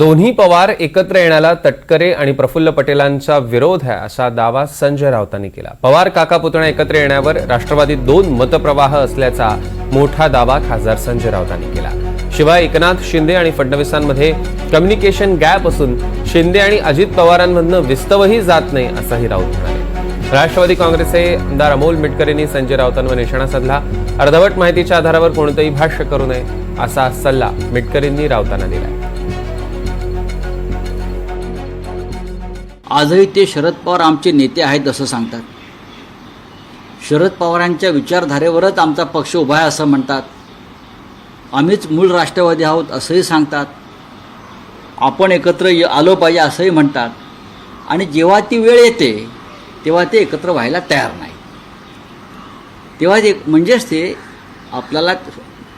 दोन्ही पवार एकत्र येण्याला तटकरे आणि प्रफुल्ल पटेलांचा विरोध आहे असा दावा संजय राऊतांनी केला। पवार काका पुतण्या एकत्र येण्यावर राष्ट्रवादीत दोन मतप्रवाह असल्याचा मोठा दावा खासदार संजय राऊतांनी केला। शिवाय एकनाथ शिंदे आणि फडणवीसांमध्ये कम्युनिकेशन गॅप असून शिंदे आणि अजित पवारांमधनं विस्तवही जात नाही असंही राऊत म्हणाले। राष्ट्रवादी काँग्रेसचे आमदार अमोल मिटकरेंनी संजय राऊतांवर निशाणा साधला। अर्धवट माहितीच्या आधारावर कोणतेही भाष्य करू नये असा सल्ला मिटकरेंनी राऊतांना दिला। आजही ते शरद पवार आमचे नेते आहेत असं सांगतात। शरद पवारांच्या विचारधारेवरच आमचा पक्ष उभा आहे असं म्हणतात। आम्हीच मूळ राष्ट्रवादी आहोत असंही सांगतात। आपण एकत्र आलो पाहिजे असंही म्हणतात आणि जेव्हा ती वेळ येते तेव्हा ते एकत्र व्हायला तयार नाही। तेव्हा ते म्हणजेच ते आपल्याला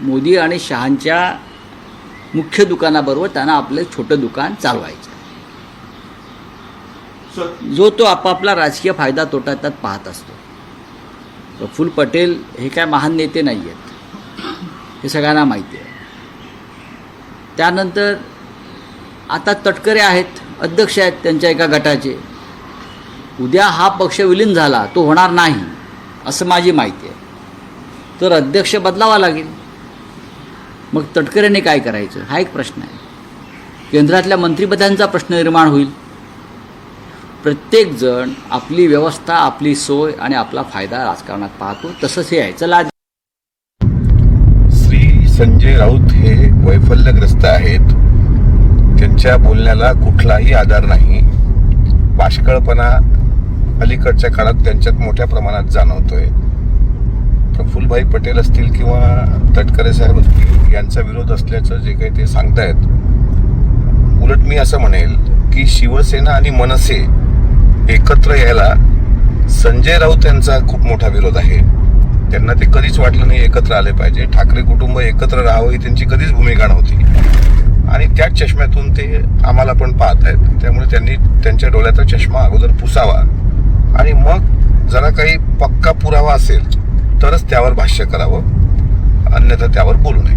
मोदी आणि शहांच्या मुख्य दुकानाबरोबर त्यांना आपलं छोटं दुकान चालवायचं, जो तो आपापला राजकीय फायदा तोटा त्यात पाहत असतो। प्रफुल्ल पटेल हे काय महान नेते नाही आहेत, हे सगळ्यांना माहिती आहे। त्यानंतर आता तटकरे आहेत, अध्यक्ष आहेत त्यांच्या एका गटाचे। उद्या हा पक्ष विलीन झाला, तो होणार नाही असं माझी माहिती आहे, तर अध्यक्ष बदलावा लागेल। मग तटकरेने काय करायचं हा एक प्रश्न आहे। केंद्रातल्या मंत्रिपदांचा प्रश्न निर्माण होईल। प्रत्येक जण आपली व्यवस्था, आपली सोय आणि आपला फायदा राजकारणात पाहतो, तसंच हे आहे। चला, श्री संजय राऊत हे वैफल्यग्रस्त आहेत। त्यांच्या बोलण्याला कुठलाही आधार नाही। बाष्कळपणा अलीकडच्या काळात त्यांच्यात मोठ्या प्रमाणात जाणवतोय। प्रफुल्लभाई पटेल असतील किंवा तटकरे साहेब असतील यांचा विरोध असल्याचं जे काही ते सांगतायत, उलट मी असं म्हणेल की शिवसेना आणि मनसे एकत्र यायला संजय राऊत यांचा खूप मोठा विरोध आहे। त्यांना ते कधीच वाटलं नाही एकत्र आले पाहिजे। ठाकरे कुटुंब एकत्र राहावं ही त्यांची कधीच भूमिका नव्हती आणि त्याच चष्म्यातून ते आम्हाला पण पाहत आहेत। त्यामुळे त्यांनी त्यांच्या डोळ्याचा चष्मा अगोदर पुसावा आणि मग जरा काही पक्का पुरावा असेल तरच त्यावर भाष्य करावं, अन्यथा त्यावर बोलू नये।